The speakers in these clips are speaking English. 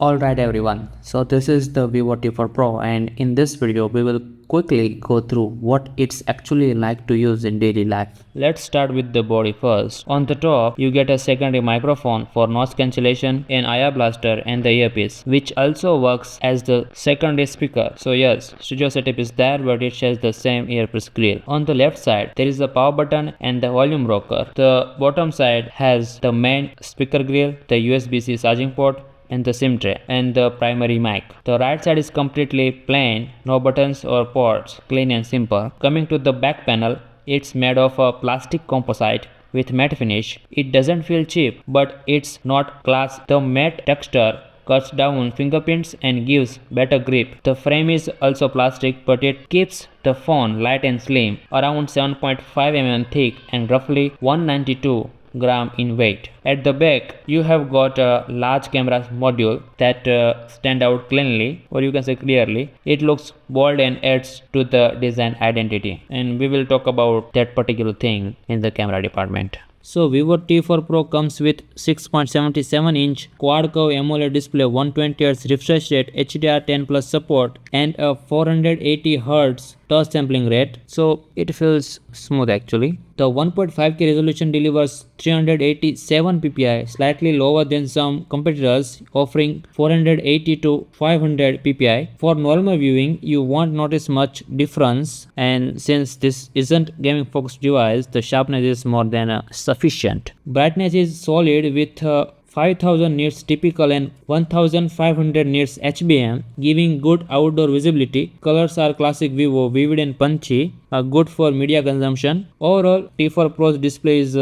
Alright everyone, so this is the Vivo T4 Pro and in this video we will quickly go through what it's actually like to use in daily life. Let's start with the body first. On the top you get a secondary microphone for noise cancellation, an IR blaster and the earpiece, which also works as the secondary speaker. So yes, studio setup is there but it shares the same earpiece grill. On the left side there is the power button and the volume rocker. The bottom side has the main speaker grill, the USB-C charging port and the SIM tray and the primary mic. The right side is completely plain, no buttons or ports, clean and simple. Coming to the back panel, it's made of a plastic composite with matte finish. It doesn't feel cheap, but it's not class. The matte texture cuts down fingerprints and gives better grip. The frame is also plastic, but it keeps the phone light and slim, around 7.5 mm thick and roughly 192 gram in weight. At the back you have got a large camera module that stand out cleanly, or you can say clearly. It looks bold and adds to the design identity, and we will talk about that particular thing in the camera department. So Vivo T4 Pro comes with 6.77-inch quad-curve AMOLED display, 120Hz refresh rate, HDR10 Plus support, and a 480Hz touch sampling rate. So it feels smooth actually. The 1.5K resolution delivers 387 ppi, slightly lower than some competitors offering 480 to 500 ppi. For normal viewing, you won't notice much difference, and since this isn't gaming focused device, the sharpness is more than sufficient. Brightness is solid with 5000 nits typical and 1500 nits HBM, giving good outdoor visibility. Colors are classic Vivo, vivid and punchy, good for media consumption. Overall, T4 Pro's display is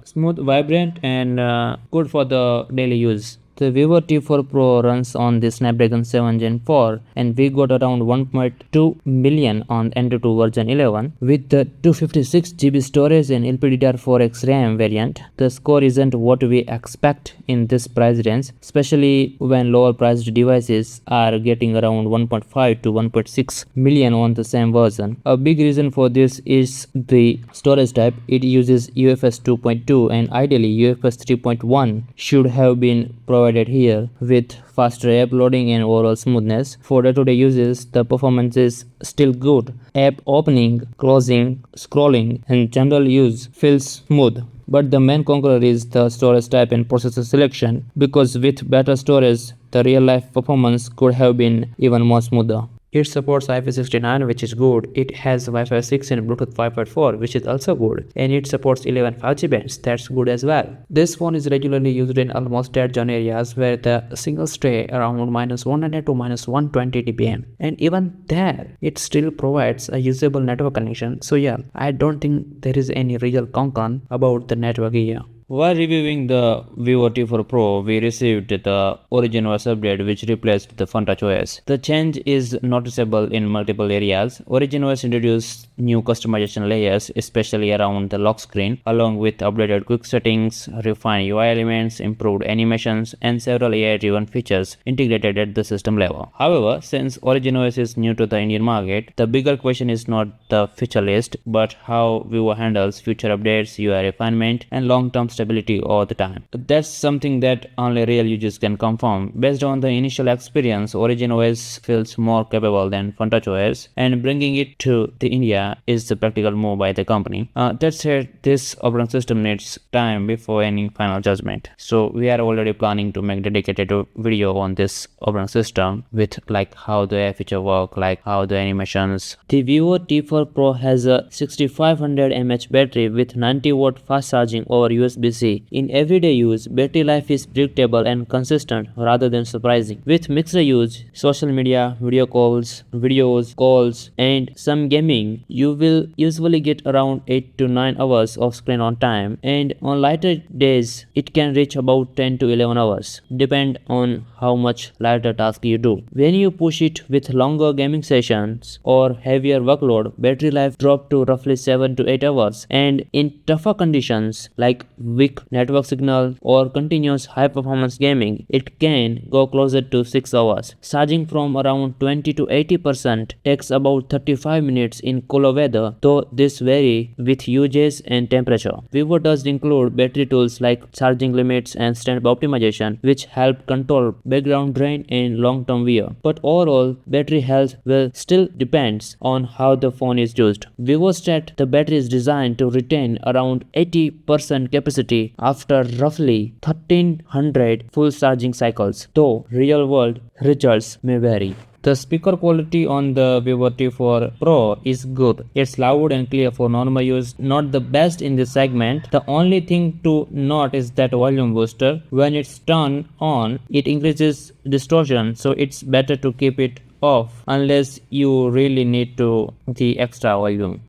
smooth, vibrant and good for the daily use. The Vivo T4 Pro runs on the Snapdragon 7 Gen 4 and we got around 1.2 million on Android version 11 with the 256GB storage and LPDDR4X RAM variant. The score isn't what we expect in this price range, especially when lower priced devices are getting around 1.5 to 1.6 million on the same version. A big reason for this is the storage type. It uses UFS 2.2 and ideally UFS 3.1 should have been provided here with faster app loading and overall smoothness. For day-to-day uses, the performance is still good. App opening, closing, scrolling and general use feels smooth. But the main conqueror is the storage type and processor selection, because with better storage, the real-life performance could have been even more smoother. It supports IP69, which is good. It has Wi-Fi 6 and Bluetooth 5.4, which is also good. And it supports 11 5G bands, that's good as well. This phone is regularly used in almost dead zone areas where the signals stay around -100 to -120 dBm. And even there, it still provides a usable network connection. So yeah, I don't think there is any real concern about the network here. While reviewing the Vivo T4 Pro, we received the OriginOS update which replaced the FunTouchOS. The change is noticeable in multiple areas. OriginOS introduced new customization layers, especially around the lock screen, along with updated quick settings, refined UI elements, improved animations, and several AI-driven features integrated at the system level. However, since OriginOS is new to the Indian market, the bigger question is not the feature list, but how Vivo handles future updates, UI refinement, and long-term stability all the time. That's something that only real users can confirm. Based on the initial experience, OriginOS feels more capable than FunTouchOS, and bringing it to the India is the practical move by the company. That said, this operating system needs time before any final judgment. So we are already planning to make dedicated video on this operating system with like how the AI feature work, like how the animations. The Vivo T4 Pro has a 6500 mAh battery with 90-watt fast charging over USB-C. In everyday use, battery life is predictable and consistent rather than surprising. With mixed use, social media, videos, calls, and some gaming, you will usually get around 8 to 9 hours of screen on time, and on lighter days, it can reach about 10 to 11 hours, depend on how much lighter task you do. When you push it with longer gaming sessions or heavier workload, battery life drop to roughly 7 to 8 hours, and in tougher conditions like weak network signal or continuous high performance gaming, it can go closer to 6 hours. Charging from around 20 to 80% takes about 35 minutes in cooler weather, though this vary with usage and temperature. Vivo does include battery tools like charging limits and standby optimization, which help control background drain and long-term wear. But overall, battery health will still depends on how the phone is used. Vivo stat the battery is designed to retain around 80% capacity after roughly 1300 full charging cycles, though real-world results may vary. The speaker quality on the Vivo T4 Pro is good. It's loud and clear for normal use, not the best in this segment. The only thing to note is that volume booster. When it's turned on, it increases distortion, so it's better to keep it off unless you really need the extra volume.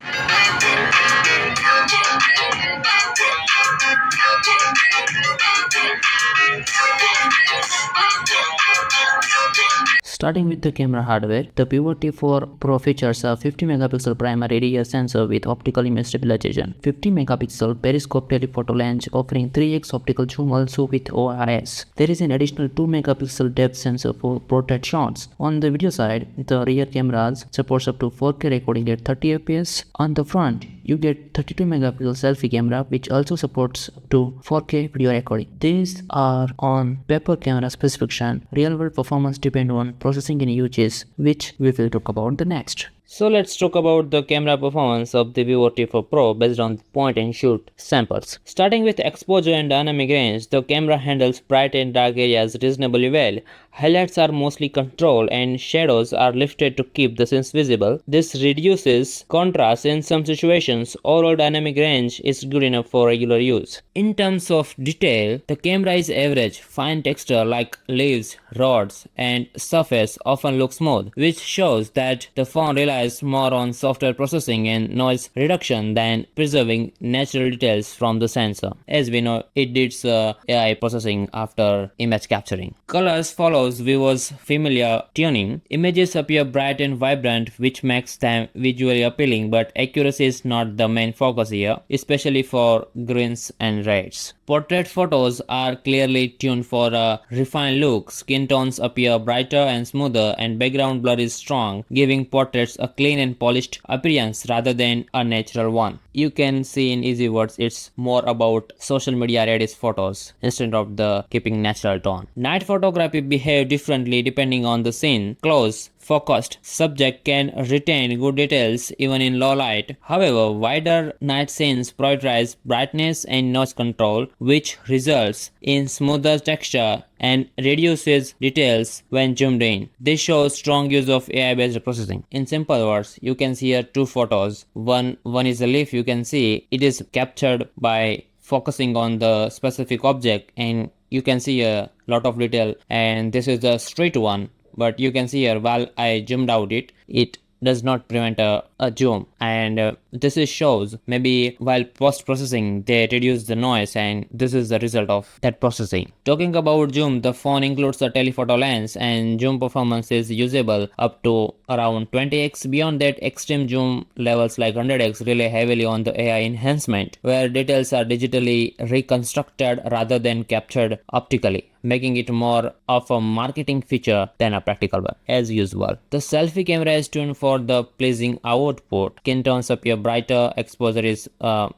Starting with the camera hardware, the Vivo T4 Pro features a 50 megapixel primary rear sensor with optical image stabilization, 50 megapixel periscope telephoto lens offering 3x optical zoom also with OIS. There is an additional 2 megapixel depth sensor for portrait shots. On the video side, the rear cameras supports up to 4K recording at 30 fps. On the front, you get 32 megapixel selfie camera which also supports up to 4K video recording. These are on paper camera specification. Real world performance depend on processing and uses, which we will talk about the next. So let's talk about the camera performance of the Vivo T4 Pro based on point and shoot samples. Starting with exposure and dynamic range, the camera handles bright and dark areas reasonably well. Highlights are mostly controlled and shadows are lifted to keep the scenes visible. This reduces contrast in some situations. Overall dynamic range is good enough for regular use. In terms of detail, the camera is average. Fine texture like leaves, rods, and surface often look smooth, which shows that the phone relies more on software processing and noise reduction than preserving natural details from the sensor. As we know, it did AI processing after image capturing. Colors follows Vivo's familiar tuning. Images appear bright and vibrant, which makes them visually appealing, but accuracy is not the main focus here, especially for greens and reds. Portrait photos are clearly tuned for a refined look. Skin tones appear brighter and smoother, and background blur is strong, giving portraits a clean and polished appearance rather than a natural one. You can see in easy words, it's more about social media ready photos instead of the keeping natural tone. Night photography behave differently depending on the scene. Close focused subject can retain good details even in low light. However, wider night scenes prioritize brightness and noise control, which results in smoother texture and reduces details when zoomed in. This shows strong use of AI-based processing. In simple words, you can see here two photos. One is a leaf. You can see it is captured by focusing on the specific object, and you can see a lot of detail. And this is the straight one. But you can see here, while I zoomed out it does not prevent a zoom, and this is shows maybe while post-processing they reduce the noise, and this is the result of that processing. Talking about zoom, the phone includes a telephoto lens and zoom performance is usable up to around 20x. Beyond that, extreme zoom levels like 100x rely heavily on the AI enhancement, where details are digitally reconstructed rather than captured optically, making it more of a marketing feature than a practical one. As usual, the selfie camera is tuned for the pleasing output. Skin tones appear brighter, exposure is well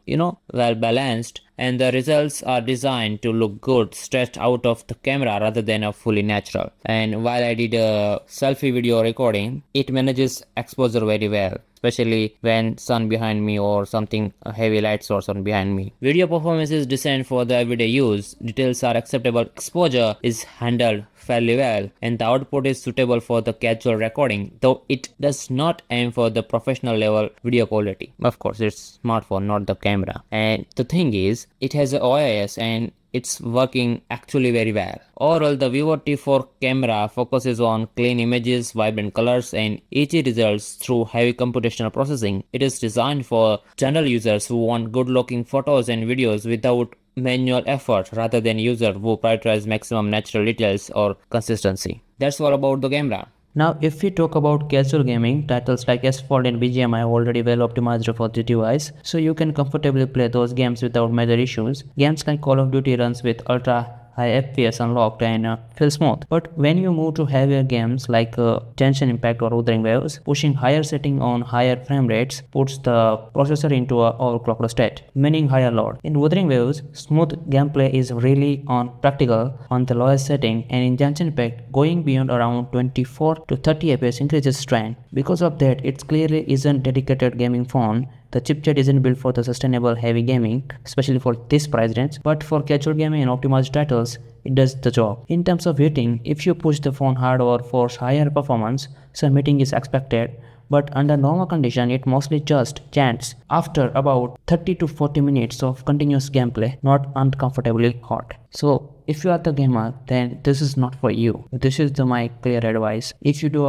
balanced, and the results are designed to look good stretched out of the camera rather than a fully natural. And while I did a selfie video recording, it manages exposure very well, especially when sun behind me or something, a heavy light source on behind me. Video performance is designed for the everyday use. Details are acceptable, exposure is handled fairly well, and the output is suitable for the casual recording, though it does not aim for the professional level video quality. Of course, it's smartphone, not the camera. And the thing is, it has a OIS and it's working actually very well. Overall, the Vivo T4 camera focuses on clean images, vibrant colors, and easy results through heavy computational processing. It is designed for general users who want good looking photos and videos without manual effort, rather than users who prioritize maximum natural details or consistency. That's all about the camera. Now, if we talk about casual gaming, titles like Asphalt and BGMI are already well optimized for the device, so you can comfortably play those games without major issues. Games like Call of Duty runs with ultra high FPS unlocked and feel smooth. But when you move to heavier games like Tension Impact or Wuthering Waves, pushing higher setting on higher frame rates puts the processor into a overclocked state, meaning higher load. In Wuthering Waves, smooth gameplay is really practical on the lowest setting, and in Tension Impact, going beyond around 24 to 30 FPS increases strain. Because of that, it clearly isn't dedicated gaming phone. The chipset isn't built for the sustainable heavy gaming, especially for this price range, but for casual gaming and optimized titles, it does the job. In terms of heating, if you push the phone hard or force higher performance, some heating is expected, but under normal condition it mostly just chants after about 30 to 40 minutes of continuous gameplay, not uncomfortably hot. So if you are the gamer, then this is not for you. This is my clear advice. If you do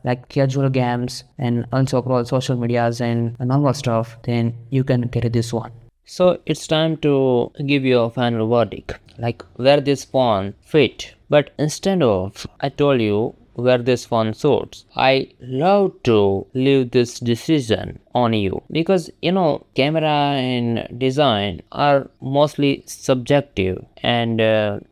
like casual games and also scroll social medias and normal stuff, then you can get this one. So it's time to give you a final verdict, like where this phone fit. But instead of I told you where this phone suits, I love to leave this decision on you, because camera and design are mostly subjective, and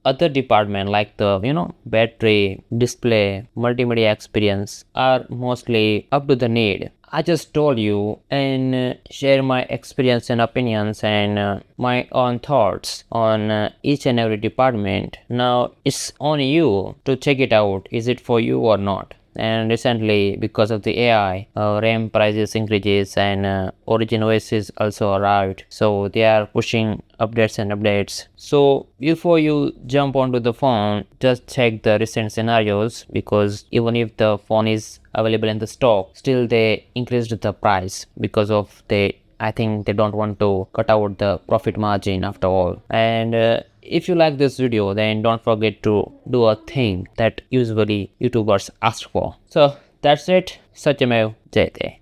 other department like the battery, display, multimedia experience are mostly up to the need. I just told you and share my experience and opinions and my own thoughts on each and every department. Now it's on you to check it out. Is it for you or not? And recently, because of the AI, RAM prices increases and OriginOS is also arrived, so they are pushing updates and updates. So before you jump onto the phone, just check the recent scenarios, because even if the phone is available in the stock, still they increased the price because of I think they don't want to cut out the profit margin after all. And if you like this video, then don't forget to do a thing that usually YouTubers ask for. So that's it. Satyamev Jayate.